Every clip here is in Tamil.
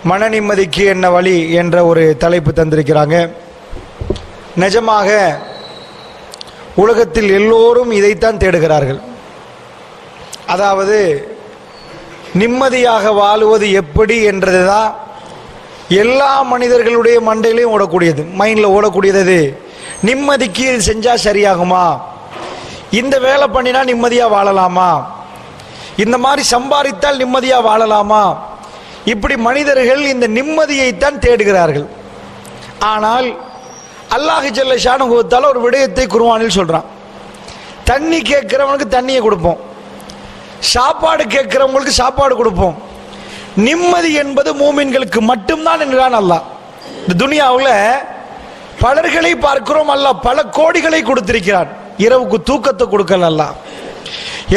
மன நிம்மதிக்கு என்ன வழி என்ற ஒரு தலைப்பு தந்திருக்கிறாங்க. நிஜமாக உலகத்தில் எல்லோரும் இதைத்தான் தேடுகிறார்கள். அதாவது நிம்மதியாக வாழுவது எப்படி என்றதுதான் எல்லா மனிதர்களுடைய மண்டையிலையும் ஓடக்கூடியது, மைண்டில் ஓடக்கூடியது. நிம்மதிக்கு இது செஞ்சால் சரியாகுமா, இந்த வேலை பண்ணினா நிம்மதியாக வாழலாமா, இந்த மாதிரி சம்பாதித்தால் நிம்மதியாக வாழலாமா, இப்படி மனிதர்கள் இந்த நிம்மதியைத்தான் தேடுகிறார்கள். ஆனால் அல்லாஹ் ஜல்ல ஷானுஹு தஆலா ஒரு விடயத்தை குர்ஆனில் சொல்றான். தண்ணி கேட்கிறவனுக்கு தண்ணியை கொடுப்போம், சாப்பாடு கேட்கிறவங்களுக்கு சாப்பாடு கொடுப்போம். நிம்மதி என்பது மூமின்களுக்கு மட்டும்தான் என்கிறான் அல்லாஹ். இந்த துனியாவில் பலர்களை பார்க்கிறோம், அல்லாஹ் பல கோடிகளை கொடுத்திருக்கிறான். இரவுக்கு தூக்கத்தை கொடுக்கல அல்லாஹ்.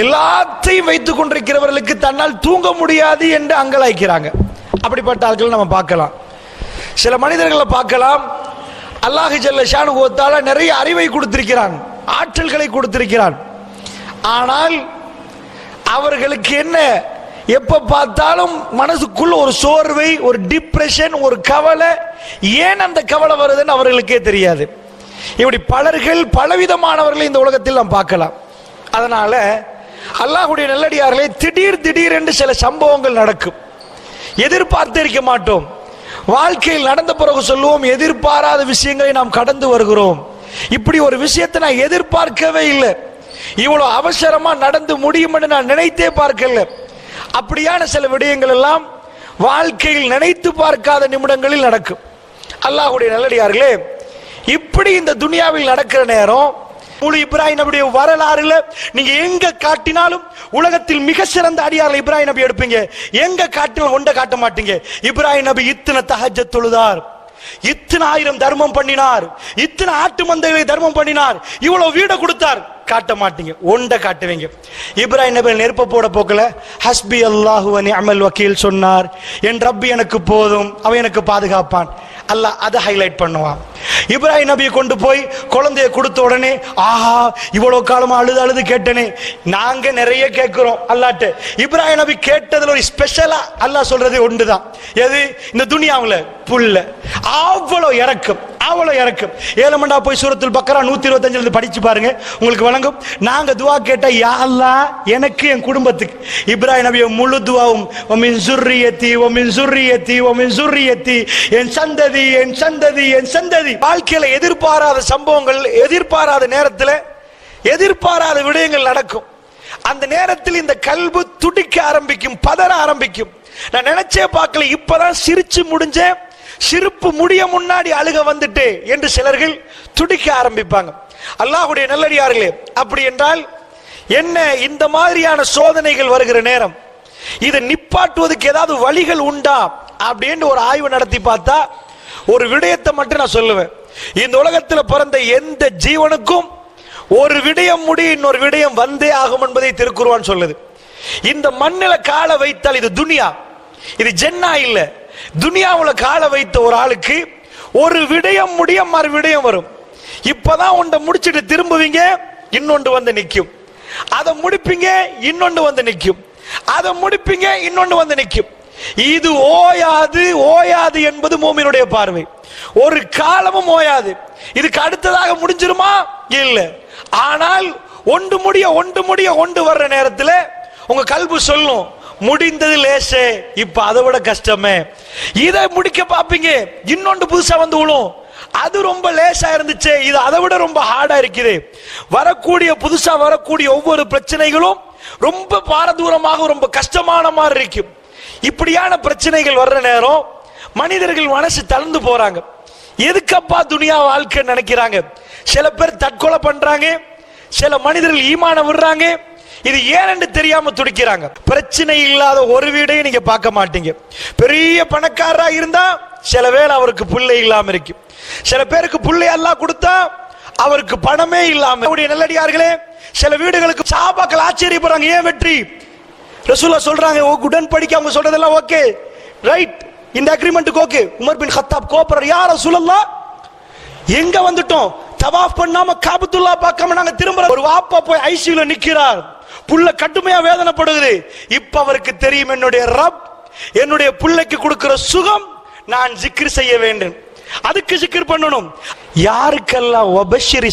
எல்லாத்தையும் வைத்துக் கொண்டிருக்கிறவர்களுக்கு தன்னால் தூங்க முடியாது என்று அங்கலாய்க்கிறாங்க. அப்படிப்பட்ட ஆட்கள் நம்ம பார்க்கலாம். சில மனிதர்களை பார்க்கலாம், அல்லாஹ் ஜல்ல ஷானுஹு தஆலா நிறைய அறிவை கொடுத்திருக்கிறான், ஆற்றல்களை கொடுத்திருக்கிறான். ஆனால் அவர்களுக்கு என்ன, எப்ப பார்த்தாலும் மனசுக்குள்ள ஒரு சோர்வை, ஒரு டிப்ரெஷன், ஒரு கவலை. ஏன் அந்த கவலை வருதுன்னு அவர்களுக்கே தெரியாது. இப்படி பலர்கள் பலவிதமானவர்களை இந்த உலகத்தில் நாம் பார்க்கலாம். அதனால அல்லாஹ்வுடைய நல்லடியார்களே, திடீர் என்று சில சம்பவங்கள் நடக்கும், எதிர்பார்த்து இருக்க மாட்டோம். வாழ்க்கையில் நடந்த பிறகு சொல்லுவோம், எதிர்பாராத விஷயங்களை நாம் கடந்து வருகிறோம். இப்படி ஒரு விஷயத்தை நான் எதிர்பார்க்கவே இல்லை, இவ்வளவு அவசரமா நடந்து முடியும் என்று நான் நினைத்தே பார்க்கல. அப்படியான சில விடயங்கள் எல்லாம் வாழ்க்கையில் நினைத்து பார்க்காத நிமிடங்களில் நடக்கும். அல்லாஹ்வுடைய நல்லடியார்களே, இப்படி இந்த துனியாவில் நடக்கிற நேரம், முழு இப்ராஹிம் நபியுடைய வரலாறுல நீங்க எங்க காட்டினாலும் உலகத்தில் மிக சிறந்த அடியார்கள் இப்ராஹிம் நபி எடுப்பீங்க, எங்க காட்டினாலும் ஒன்றை காட்ட மாட்டீங்க. இப்ராஹிம் நபி இத்தனை தஹஜ்ஜத் தொழுதார், இத்தனை 1000 தர்மம் பண்ணினார், இத்தனை ஆட்டு மந்தைகளை தர்மம் பண்ணினார், இவ்வளவு வீட கொடுத்தார், காட்ட மாட்டீங்க. ஒன்றை காட்டுவீங்க. இப்ராஹிம் நபி நெருப்ப போட போக்கல ஹஸ்பி அல்லாஹு வ நிஅமல் வக்கீல் சொன்னார், என் ரப்பி எனக்கு போதும், அவன் எனக்கு பாதுகாப்பான். அல்லாஹ் அதை ஹைலைட் பண்ணுவான். இப்ராஹிம் நபியை கொண்டு போய் குழந்தைய கொடுத்த உடனே, ஆஹா இவ்வளவு காலமா அழுது கேட்டனே. நாங்க நிறைய கேட்கிறோம் அல்லாஹ்ட்ட. இப்ராஹிம் நபி கேட்டதுல ஒரு ஸ்பெஷலா அல்லாஹ் சொல்றது ஒன்றுதான். எது? இந்த துனியாவுல புல்ல அவ்வளவு இறக்கும், அவ்வளவு இறக்கும். 7 போய் சூரத்துல் பக்கரா 125 படிச்சு பாருங்க, உங்களுக்கு வழங்கும். நாங்க துவா கேட்டா, யா அல்லாஹ் எனக்கு என் குடும்பத்துக்கு. இப்ராஹிம் நபிய முழு துவாவும் வமின் ஸுர்ரியத்தி வமின் ஸுர்ரியத்தி வமின் ஸுர்ரியத்தி, என் சந்ததி என் சந்ததி என் சந்ததி. வாழ்க்கையில எதிர்பாராத சம்பவங்கள், எதிர்பாராத நேரத்தில் எதிர்பாராத விடயங்கள் நடக்கும். அந்த நேரத்தில் இந்த கல்பு துடிக்க ஆரம்பிக்கும், பதற ஆரம்பிக்கும். நான் நினைச்சே பார்க்கல, இப்பதான் சிரிச்சு முடிஞ்சேன், சிரிப்பு முடிய முன்னாடி அழுக வந்துட்டு என்று சிலர்கள் துடிக்க ஆரம்பிப்பாங்க. அல்லாஹ்வுடைய நல்லடியார்களே, அப்படி என்றால் என்ன, இந்த மாதிரியான சோதனைகள் வருகிற நேரம் இதை நிப்பாட்டுவதற்கு ஏதாவது வழிகள் உண்டா அப்படின்னு ஒரு ஆய்வு நடத்தி பார்த்தா ஒரு விடயத்தை மட்டும் நான் சொல்லுவேன். இந்த உலகத்தில் பிறந்த எந்த ஜீவனுக்கும் ஒரு விடயம் முடிய இன்னொரு விடயம் வந்தே ஆகும் என்பதை திருக்குர்ஆன் சொல்லுது. இந்த மண்ணில கால வைத்தால், இது துனியா, இது ஜென்னா இல்ல, துனியாவுல கால வைத்த ஒரு ஆளுக்கு ஒரு விடயம் முடிய மறு விடயம் வரும். இப்பதான் ஒன்றை முடிச்சுட்டு திரும்புவீங்க, இன்னொன்று வந்து நிற்கும். அதை முடிப்பீங்க, இன்னொன்று வந்து நிற்கும். அதை முடிப்பீங்க, இன்னொன்று வந்து நிற்கும். இது ஓயாது ஓயாது என்பது மூமினுடைய பார்வை. ஒரு காலமும் ஓயாது. இதுக்கு அடுத்ததாக முடிஞ்சிருமா? இல்ல. ஆனால் ஒன்று முடிய ஒன்று வர்ற நேரத்தில் உங்க கல்பு சொல்லும், முடிந்தது லேசே, இப்ப அதை விட கஷ்டமே. இதை முடிக்க பாப்பீங்க, இன்னொன்று புதுசா வந்து விழும். அது ரொம்ப லேசா இருந்துச்சு, இது அதை விட ரொம்ப ஹார்டா இருக்குது. வரக்கூடிய புதுசா வரக்கூடிய ஒவ்வொரு பிரச்சனைகளும் ரொம்ப பாரதூரமாக ரொம்ப கஷ்டமான மாதிரி இருக்கும். இப்படியான பிரச்சனைகள் வர்ற நேரம் மனிதர்கள் மனசு தளர்ந்து போறாங்க. எதுக்கப்பா துனியா வாழ்க்கை நினைக்கிறாங்க. சில பேர் தற்கொலை பண்றாங்க, சில மனிதர்கள் ஈமான விடுறாங்க. இது ஏன்னு தெரியாம துடிக்கிறாங்க. பிரச்சனை இல்லாத ஒரு வீடையும் நீங்க பார்க்க மாட்டீங்க. பெரிய பணக்காரரா இருந்தா சில வேளை அவருக்கு பிள்ளை இல்லாம இருக்கு. சில பேருக்கு பிள்ளை எல்லாம் கொடுத்தா அவருக்கு பணமே இல்லாம. நல்லடியார்களே, சில வீடுகளுக்கு சஹாபாக்கள் ஆச்சரியப்படுறாங்க, ஏன் வெற்றி? ரசூலுல்லாஹ் சொல்றாங்க, உடன்படிக்கை அவங்க சொல்றதெல்லாம் ஓகே, ரைட், இந்த அக்ரிமெண்ட்டுக்கு ஓகே. உமர் பின் கத்தாப் கோபுரம், யா ரசூலுல்லாஹ் எங்க வந்துட்டோம், தவாஃப் பண்ணாம காபத்துல்லா பார்க்காம நாங்க திரும்ப. ஒரு வாப்பா போய் ஐசியூல நிக்கிறார், புள்ள கடுமையா வேதனைப்படுகிறது. இப்ப அவருக்கு தெரியும், என்னுடைய ரப் என்னுடைய பிள்ளைக்கு கொடுக்கிற சுகம் நான் ஜிக்ர் செய்ய வேண்டும், அதுக்கு ஜிக்ர் பண்ணணும். யாருக்கெல்லாம் வபஷிரி,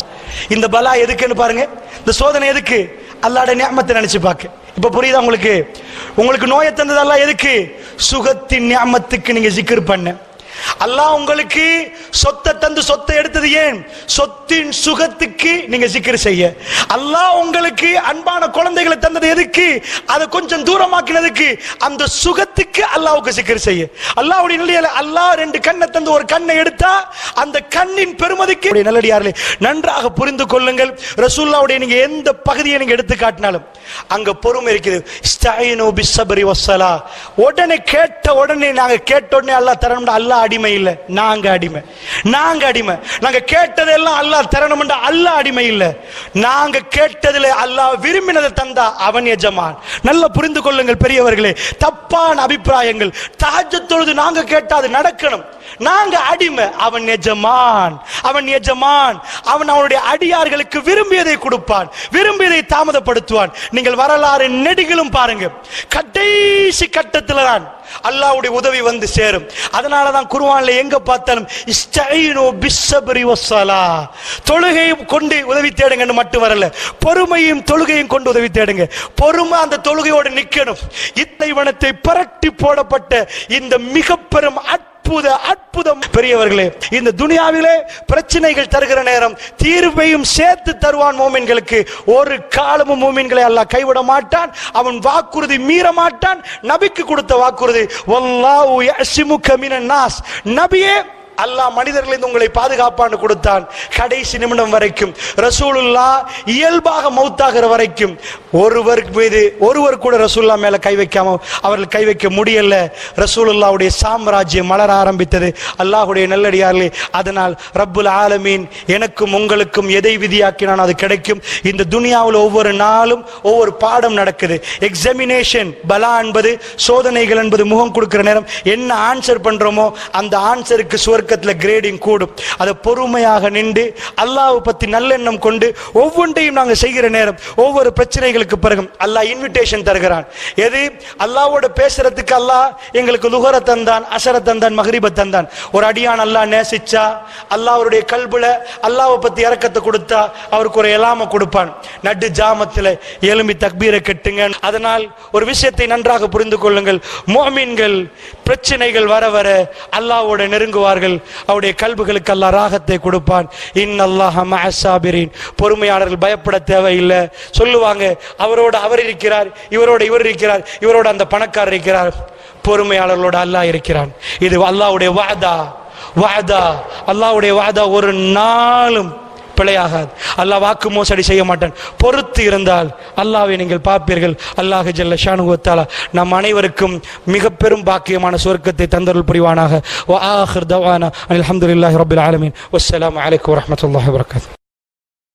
இந்த பலா எதுக்குன்னு பாருங்க, இந்த சோதனை எதுக்கு? அல்லாஹ்வுடைய நிஅமத்தை நினைச்சு பார்க்க. இப்ப புரியுதா உங்களுக்கு? உங்களுக்கு நோயை தந்ததெல்லாம் எதுக்கு? சுகத்தின் நிஅமத்துக்கு நீங்க ஜிக்ர் பண்ண. அல்லாஹ் உங்களுக்கு சொத்தை தந்து சொத்தை எடுத்தது ஏன்? சொத்தின் சுகத்துக்கு நீங்க ஜிக்ர் செய்ய. அல்லாஹ் உங்களுக்கு அன்பான குழந்தைகளை தந்தது எதுக்கு? அதை கொஞ்சம் தூரமாக்கினதுக்கு, அந்த சுகத்துக்கு அல்லாஹ்வுக்கு ஜிக்ர் செய்ய. அல்லாஹ்வுடைய நிலையில அல்லாஹ் 2 கண்ணை தந்து ஒரு கண்ணை எடுத்தா அந்த கண்ணின் பெருமதிக்கு நல்லடியார்களே நன்றாக புரிந்து கொள்ளுங்கள். ரசூலுல்லாஹ்வுடைய நீங்க எந்த பகுதியை நீங்க எடுத்து காட்டினாலும் அங்க பொறுமை இருக்குது. இஸ்தஈனு பிஸ்ஸப்ரி வஸ்ஸலா. உடனே கேட்ட உடனே நாங்க கேட்ட உடனே அல்லாஹ் தரணும்டா, அல்லாஹ் அடிமை இல்ல, நாங்க அடிமை. நாங்க அடிமை. நாங்க கேட்டதெல்லாம் அல்லாஹ் தரணும்டா, அல்லாஹ் அடிமை இல்ல. நாங்க கேட்டதிலே அல்லாஹ் விரும்பினதை தந்தா அவன் எஜமான். நல்லா புரிந்து கொள்ளுங்கள் பெரியவர்களே. தப்பான அபிப்பிராயங்கள், தஹஜ்ஜத் தொழுது நாங்க கேட்டா அது நடக்கணும், நாங்க அடிமை, அவன் எஜமான். அவன் எஜமான். அவன் அவனுடைய அடியார்களுக்கு விரும்பியதை கொடுப்பான், விரும்பியதை தாமதப்படுத்துவான். நீங்கள் வரலாறு நெடுகிலும் பாருங்க, கடைசி கட்டத்தில் தான் அல்லாஹ்வுடைய உதவி வந்து சேரும். அதனாலதான் குர்ஆன்ல எங்க பார்த்தாலும் இஸ்தஈனு பிஸ்ஸப்ரி வஸ்ஸலா, தொழுகையும் கொண்டு உதவி தேடுங்கன்னு மட்டும் வரல, பொறுமையும் தொழுகையும் கொண்டு உதவி தேடுங்க. பொறுமை அந்த தொழுகையோடு நிக்கணும். இத்தைவனத்தை புரட்டி போடப்பட்ட இந்த மிக பெரும் அற்புதம் பெரியவர்களே, இந்த துனியாவிலே பிரச்சனைகள் தருகிற நேரம் தீர்வையும் சேர்த்து தருவான் மோமின்களுக்கு. ஒரு காலமும் மோமின்களை அல்லாஹ் கைவிட மாட்டான். அவன் வாக்குறுதி மீற மாட்டான். நபிக்கு கொடுத்த வாக்குறுதி, வல்லாஹு யஸிமுக மினன் நாஸ். நபியே, அல்லாஹ் மனிதர்களிலிருந்து உங்களை பாதுகாப்பான்னு கொடுத்தான். கடைசி நிமிடம் வரைக்கும் ரசூலுல்லாஹ் இயல்பாக மௌத்தாகிற வரைக்கும் ஒருவர் கூட ரசூலுல்லாஹ் மேல கை வைக்காம அவர்கள் கை வைக்க முடியல. ரசூலுல்லாஹ்வுடைய சாம்ராஜ்யம் மலர ஆரம்பித்தது. அல்லாஹ்வுடைய நல்லடியார்களே, அதனால் ரப்புல் ஆலமீன் எனக்கும் உங்களுக்கும் எதை விதியாக்கினான் அது கிடைக்கும். இந்த துனியாவில் ஒவ்வொரு நாளும் ஒவ்வொரு பாடம் நடக்குது. எக்ஸாமினேஷன், பலா என்பது சோதனைகள் என்பது முகம் கொடுக்கிற நேரம் என்ன ஆன்சர் பண்றோமோ அந்த ஆன்சருக்கு சுவர்க்கத்தில் கிரேடிங் கூடும். அதை பொறுமையாக நின்று அல்லாஹ் பத்தி நல்லெண்ணம் கொண்டு ஒவ்வொன்றையும் நாங்கள் செய்கிற நேரம் ஒவ்வொரு பிரச்சனைகளுக்கு பிறகு அல்லாஹ் இன்விடேஷன் தருகிறான். எது? அல்லாஹ்வோட பேசுறதுக்கு அல்லாஹ் எங்களுக்கு லுஹர தந்தான், அசர தந்தான், மக்ரிப தந்தான். ஒரு அடியான் அல்லாஹ் நேசிச்சா, அல்லாஹ் அவருடைய கல்புல அல்லாஹ்வை பத்தி இரக்கத்தை கொடுத்தா அவருக்கு ஒரு எலாம கொடுப்பான். நடு ஜாமத்தில் எழும்பி தக்பீரை கட்டுங்க. அதனால் ஒரு விஷயத்தை நன்றாக புரிந்து கொள்ளுங்கள். முஃமின்கள் பிரச்சனைகள் வர வர அல்லாஹ்வோட நெருங்குவார்கள். அவருடைய கல்புகளுக்கு அல்லாஹ் ராகத்தை கொடுப்பான். இன்னல்லாஹ மஅஸ் ஸாபிரீன். பொறுமையாளர்கள் பயப்பட தேவையில்லை. சொல்லுவாங்க, அவரோட அவர் இருக்கிறார், இவரோட இவர் இருக்கிறார், இவரோட அந்த பணக்காரர் இருக்கிறார். பொறுமையாளர்களோட அல்லாஹ் இருக்கிறான். இது அல்லாஹ்வுடைய வஅதா. அல்லாஹ்வுடைய வஅதா ஒரு நாளும் பிழையாகாது. அல்லாஹ் வாக்கு மோசடி செய்ய மாட்டான். பொறுத்து இருந்தால் அல்லாஹ்வை நீங்கள் பார்ப்பீர்கள். அல்லாஹ் ஜல்ல ஷானுஹு வ தஆலா நம் அனைவருக்கும் மிக பெரும் பாக்கியமான சொர்க்கத்தை தந்தருள் புரிவானாக. வ ஆகிர் தவானா அல்ஹம்துலில்லாஹி ரப்பில் ஆலமீன். வஸ்ஸலாமு அலைக்கும் வரஹ்மத்துல்லாஹி வபரகாத்துஹு.